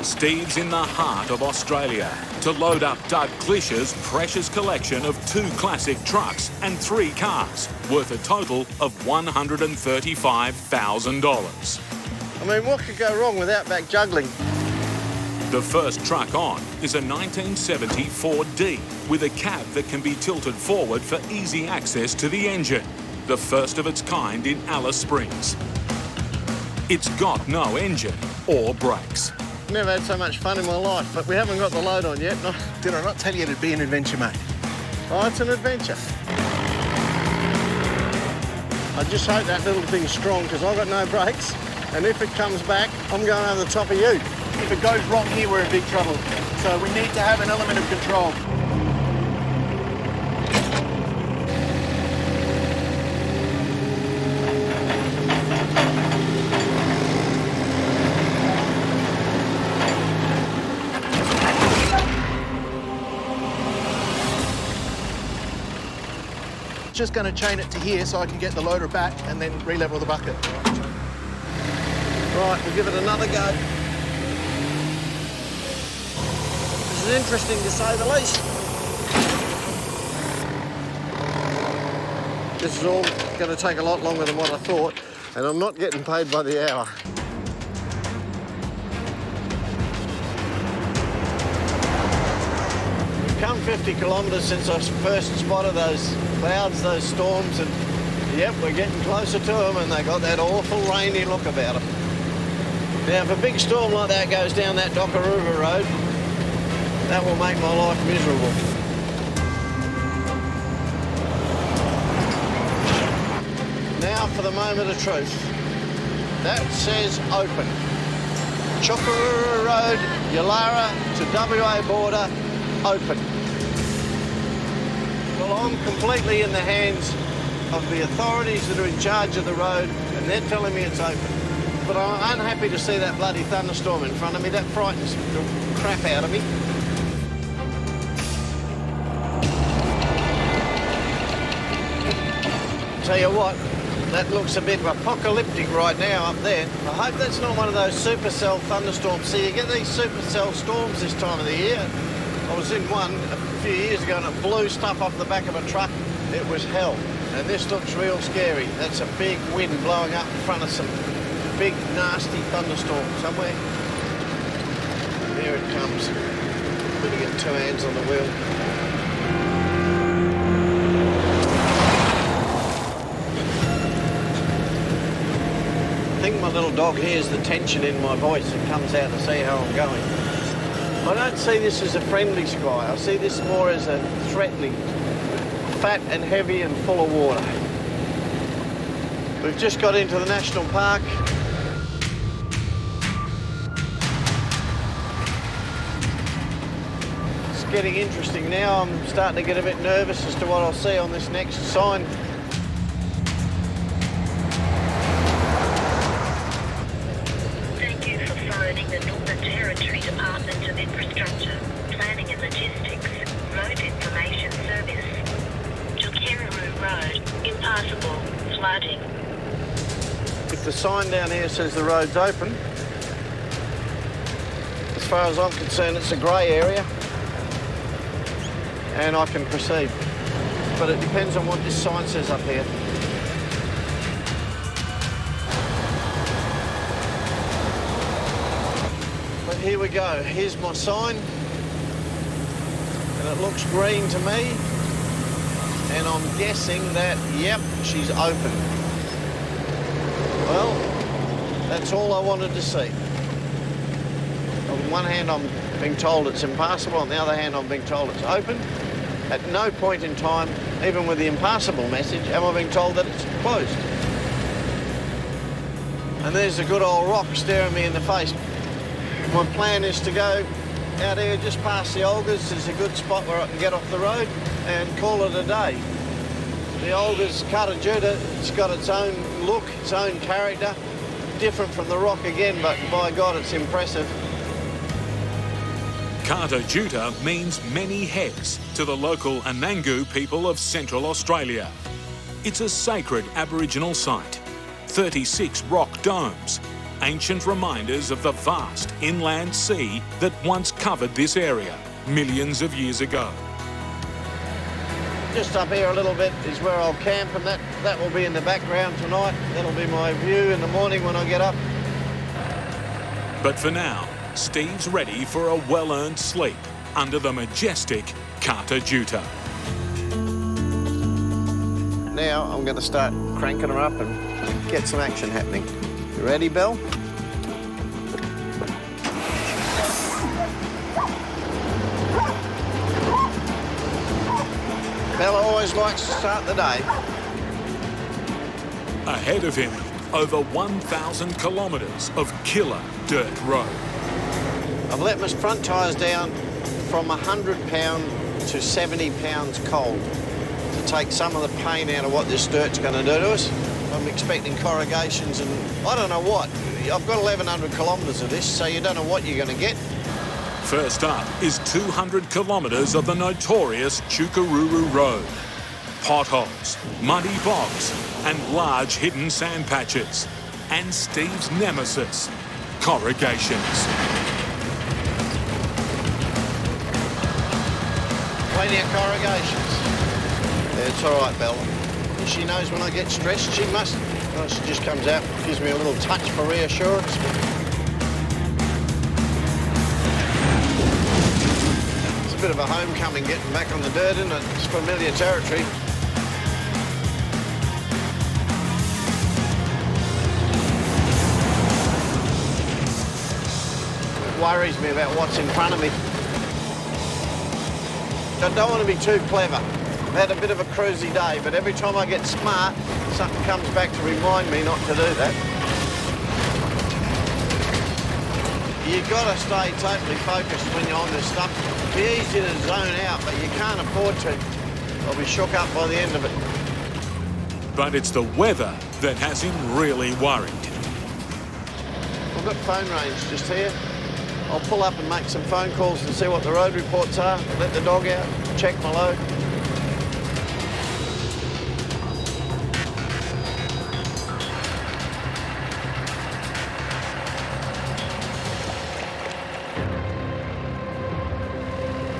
Steve's in the heart of Australia to load up Doug Clisher's precious collection of 2 classic trucks and 3 cars, worth a total of $135,000. I mean, what could go wrong with Outback juggling? The first truck on is a 1970 Ford D with a cab that can be tilted forward for easy access to the engine, the first of its kind in Alice Springs. It's got no engine or brakes. Never had so much fun in my life, but we haven't got the load on yet. Did I not tell you it'd be an adventure, mate? Oh, it's an adventure. I just hope that little thing's strong, because I've got no brakes, and if it comes back, I'm going over the top of you. If it goes wrong here, we're in big trouble. So we need to have an element of control. Just going to chain it to here so I can get the loader back and then re-level the bucket. Right, we'll give it another go. This is interesting to say the least. This is all going to take a lot longer than what I thought, and I'm not getting paid by the hour. We've come 50 kilometres since I first spotted those clouds, those storms, and yep, we're getting closer to them, and they got that awful rainy look about them. Now, if a big storm like that goes down that Dockaroo road, that will make my life miserable. Now for the moment of truth. That says open. Chokaruru Road, Yalara to WA border, open. Well, I'm completely in the hands of the authorities that are in charge of the road, and they're telling me it's open. But I'm unhappy to see that bloody thunderstorm in front of me. That frightens the crap out of me. Tell you what, that looks a bit apocalyptic right now up there. I hope that's not one of those supercell thunderstorms. See, you get these supercell storms this time of the year. I was in one a few years ago and it blew stuff off the back of a truck. It was hell. And this looks real scary. That's a big wind blowing up in front of some big, nasty thunderstorm somewhere. There it comes. Better get 2 hands on the wheel. I think my little dog hears the tension in my voice and comes out to see how I'm going. I don't see this as a friendly sky. I see this more as a threatening, fat and heavy and full of water. We've just got into the national park. It's getting interesting now. I'm starting to get a bit nervous as to what I'll see on this next sign. Thank you for phoning the Northern Territory Department of Infrastructure, Planning and Logistics, Road Information Service. Chokaruru Road, impassable, flooding. If the sign down here says the road's open, as far as I'm concerned, it's a grey area and I can proceed. But it depends on what this sign says up here. But here we go. Here's my sign. And it looks green to me. And I'm guessing that, yep, she's open. Well, that's all I wanted to see. On one hand, I'm being told it's impassable. On the other hand, I'm being told it's open. At no point in time, even with the impassable message, am I being told that it's closed. And there's a good old rock staring me in the face. My plan is to go out here just past the Olgas. There's a good spot where I can get off the road and call it a day. The Olgas Katajuta, it's got its own look, its own character, different from the rock again, but by God, it's impressive. Katajuta means many heads to the local Anangu people of Central Australia. It's a sacred Aboriginal site, 36 rock domes, ancient reminders of the vast inland sea that once covered this area millions of years ago. Just up here a little bit is where I'll camp, and that will be in the background tonight. That'll be my view in the morning when I get up. But for now, Steve's ready for a well-earned sleep under the majestic Carter Juta. Now I'm going to start cranking her up and get some action happening. You ready, Belle? Bella always likes to start the day. Ahead of him, over 1,000 kilometres of killer dirt road. I've let my front tyres down from 100 pound to 70 pounds cold to take some of the pain out of what this dirt's going to do to us. I'm expecting corrugations and I don't know what. I've got 1,100 kilometres of this, so you don't know what you're going to get. First up is 200 kilometres of the notorious Chukaruru Road. Potholes, muddy bogs, and large hidden sand patches. And Steve's nemesis, corrugations. Plenty of corrugations. Yeah, it's all right, Bella. She knows when I get stressed, she must. Well, she just comes out, gives me a little touch for reassurance. It's a bit of a homecoming getting back on the dirt, isn't it? It's familiar territory. It worries me about what's in front of me. I don't want to be too clever. I've had a bit of a cruisy day, but every time I get smart, something comes back to remind me not to do that. You've got to stay totally focused when you're on this stuff. It'd be easy to zone out, but you can't afford to. I'll be shook up by the end of it. But it's the weather that has him really worried. I've got phone range just here. I'll pull up and make some phone calls and see what the road reports are, let the dog out, check my load.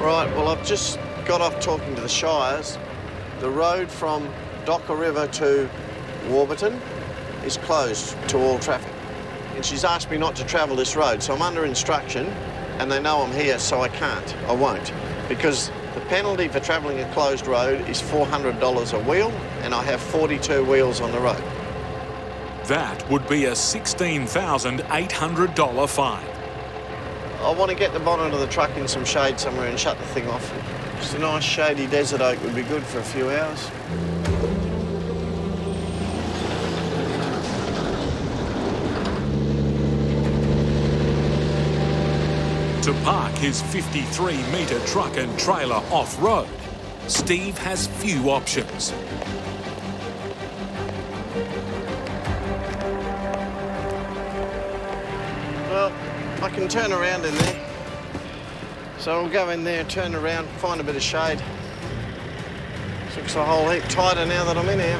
Right, well, I've just got off talking to the Shires. The road from Docker River to Warburton is closed to all traffic. And she's asked me not to travel this road, so I'm under instruction, and they know I'm here, so I can't. I won't. Because the penalty for travelling a closed road is $400 a wheel, and I have 42 wheels on the road. That would be a $16,800 fine. I want to get the bonnet of the truck in some shade somewhere and shut the thing off. Just a nice shady desert oak would be good for a few hours. To park his 53-metre truck and trailer off-road, Steve has few options. Well, I can turn around in there. So I'll go in there, turn around, find a bit of shade. This looks a whole heap tighter now that I'm in here.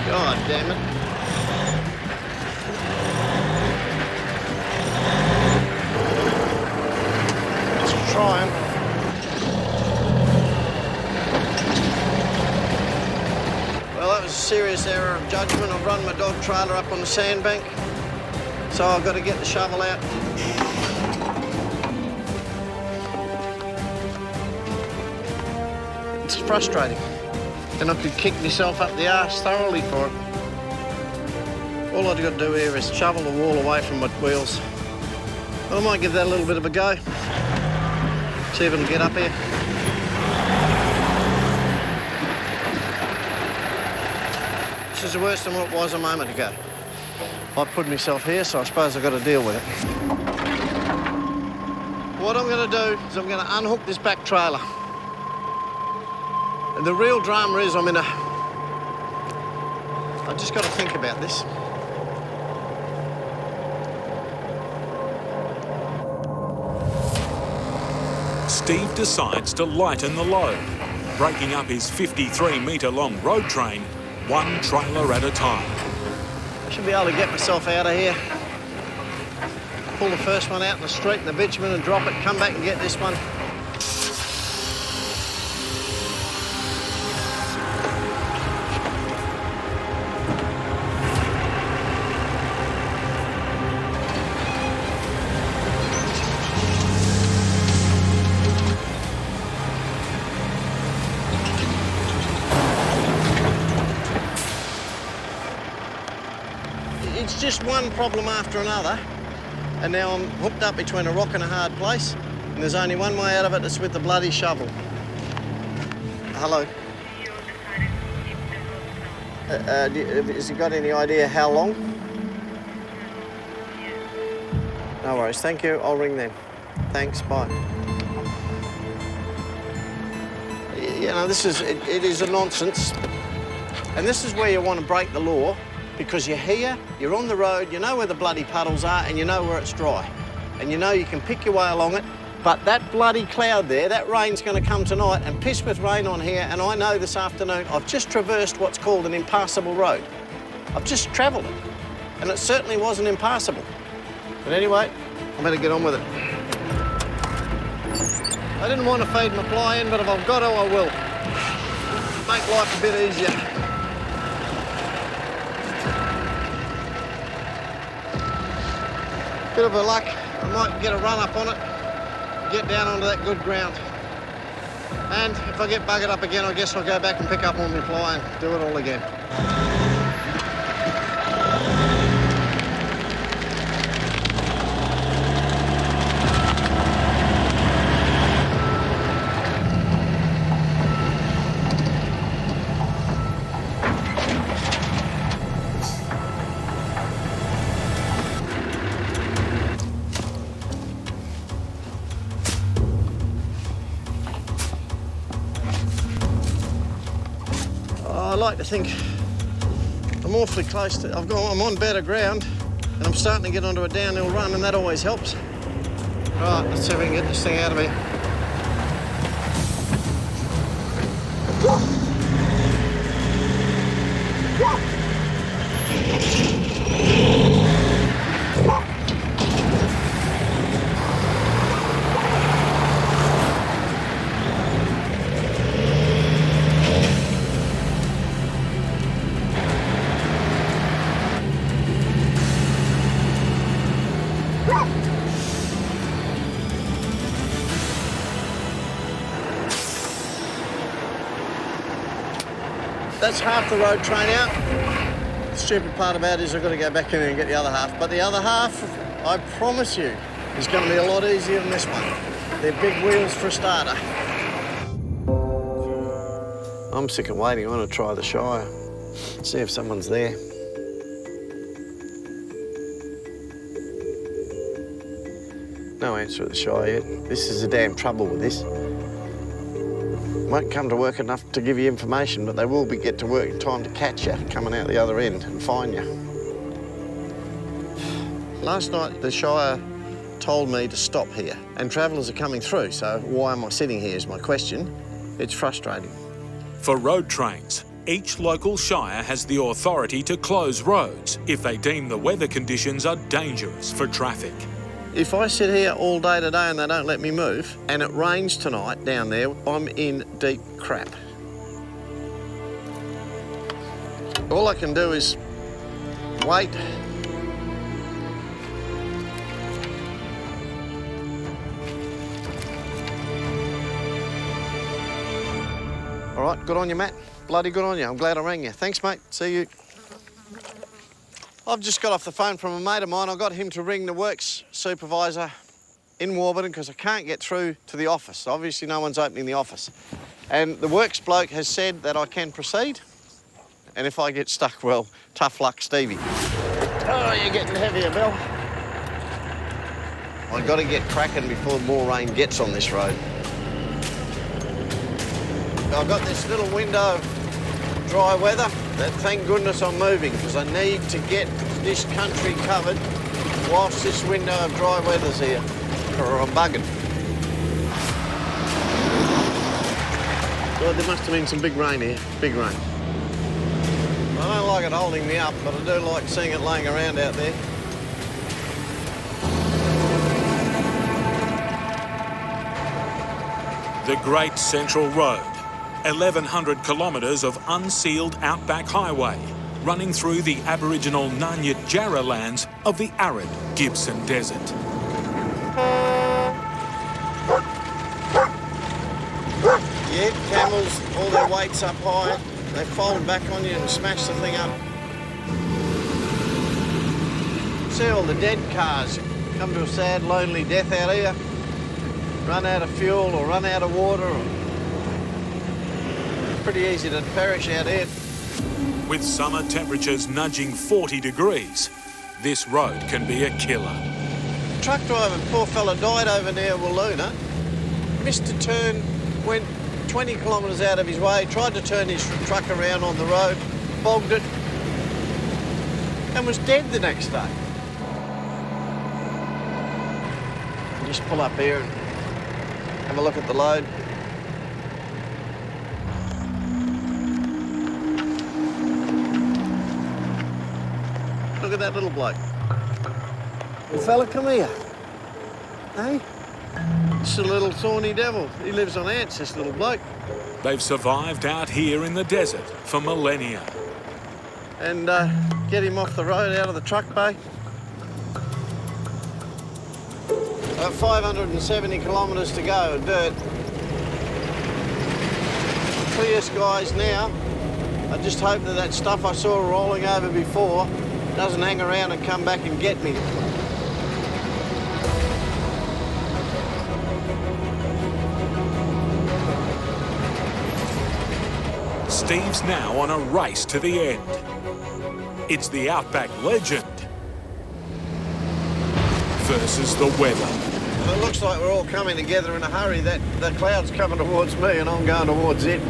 God damn it. Let's try 'em. Well, that was a serious error of judgment. I've run my dog trailer up on the sandbank, so I've got to get the shovel out. It's frustrating. And I could kick myself up the arse thoroughly for it. All I've got to do here is shovel the wall away from my wheels. I might give that a little bit of a go. See if I can get up here. This is worse than what it was a moment ago. I put myself here, so I suppose I've got to deal with it. What I'm going to do is I'm going to unhook this back trailer. And the real drama is I've just got to think about this. Steve decides to lighten the load, breaking up his 53-metre-long road train, one trailer at a time. I should be able to get myself out of here. Pull the first one out in the street in the bitumen and drop it, come back and get this one. It's just one problem after another, and now I'm hooked up between a rock and a hard place, and there's only one way out of it, it's with the bloody shovel. Hello. Has he got any idea how long? No worries, thank you, I'll ring them. Thanks, bye. You know, it is a nonsense, and this is where you want to break the law. Because you're here, you're on the road, you know where the bloody puddles are and you know where it's dry. And you know you can pick your way along it, but that bloody cloud there, that rain's going to come tonight and piss with rain on here, and I know this afternoon I've just traversed what's called an impassable road. I've just travelled it, and it certainly wasn't impassable. But anyway, I better get on with it. I didn't want to feed my fly in, but if I've got to, I will. Make life a bit easier. Bit of a luck, I might get a run up on it, get down onto that good ground. And if I get buggered up again, I guess I'll go back and pick up on my fly and do it all again. I like to think I'm awfully close to, I'm on better ground and I'm starting to get onto a downhill run, and that always helps. Right, let's see if we can get this thing out of here. That's half the road train out. The stupid part about it is I've got to go back in there and get the other half. But the other half, I promise you, is going to be a lot easier than this one. They're big wheels for a starter. I'm sick of waiting. I want to try the Shire. See if someone's there. No answer at the Shire yet. This is the damn trouble with this. Won't come to work enough to give you information, but they will get to work in time to catch you coming out the other end and find you. Last night, the Shire told me to stop here, and travellers are coming through, so why am I sitting here is my question. It's frustrating. For road trains, each local shire has the authority to close roads if they deem the weather conditions are dangerous for traffic. If I sit here all day today and they don't let me move, and it rains tonight down there, I'm in deep crap. All I can do is wait. All right, good on you, Matt. Bloody good on you. I'm glad I rang you. Thanks, mate. See you. I've just got off the phone from a mate of mine. I got him to ring the works supervisor in Warburton because I can't get through to the office. Obviously, no one's opening the office. And the works bloke has said that I can proceed. And if I get stuck, well, tough luck, Stevie. Oh, you're getting heavier, Bill. I've got to get cracking before more rain gets on this road. I've got this little window of dry weather that, thank goodness, I'm moving because I need to get this country covered whilst this window of dry weather's here, or I'm bugging. Well, there must have been some big rain here, big rain. I don't like it holding me up, but I do like seeing it laying around out there. The Great Central Road, 1,100 kilometres of unsealed outback highway, running through the Aboriginal Ngunyat Jarrah lands of the arid Gibson Desert. Yeah, camels, all their weights up high. They fold back on you and smash the thing up. See all the dead cars come to a sad, lonely death out here. Run out of fuel or run out of water. It's pretty easy to perish out here. With summer temperatures nudging 40 degrees, this road can be a killer. Truck driver, poor fella, died over near Walloona. Missed a turn, went 20 kilometres out of his way, tried to turn his truck around on the road, bogged it, and was dead the next day. Just pull up here and have a look at the load. Look at that little bloke. Well, fella, come here. Hey? It's a little thorny devil. He lives on ants, this little bloke. They've survived out here in the desert for millennia. And get him off the road, out of the truck bay. 570 kilometres to go, dirt. Clear skies now. I just hope that that stuff I saw rolling over before doesn't hang around and come back and get me. Steve's now on a race to the end. It's the Outback legend versus the weather. Well, it looks like we're all coming together in a hurry. That the cloud's coming towards me and I'm going towards it.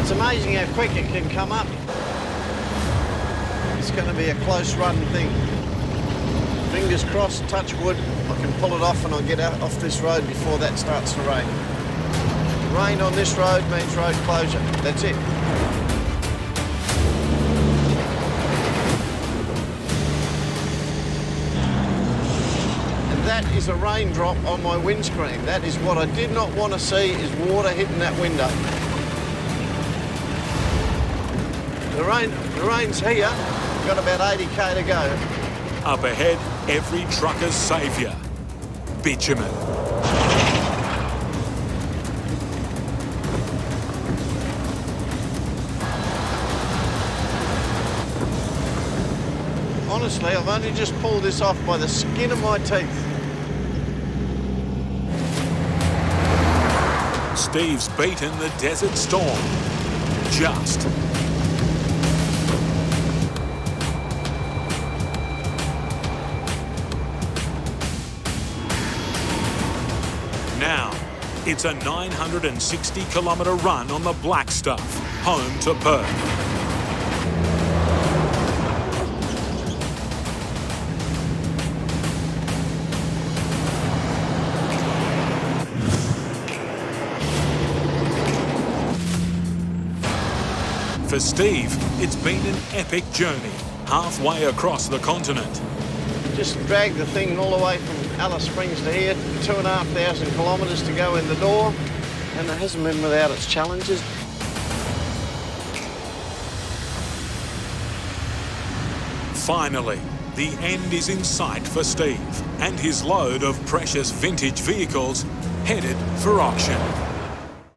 It's amazing how quick it can come up. It's going to be a close run thing. Fingers crossed, touch wood, I can pull it off and I'll get out off this road before that starts to rain. Rain on this road means road closure. That's it. And that is a raindrop on my windscreen. That is what I did not want to see, is water hitting that window. The rain's here. We've got about 80k to go. Up ahead, every trucker's saviour, bitumen. Honestly, I've only just pulled this off by the skin of my teeth. Steve's beaten the desert storm. Just. Now, it's a 960-kilometre run on the black stuff, home to Perth. For Steve, it's been an epic journey, halfway across the continent. Just dragged the thing all the way from Alice Springs to here, 2,500 kilometres to go in the door, and it hasn't been without its challenges. Finally, the end is in sight for Steve and his load of precious vintage vehicles headed for auction.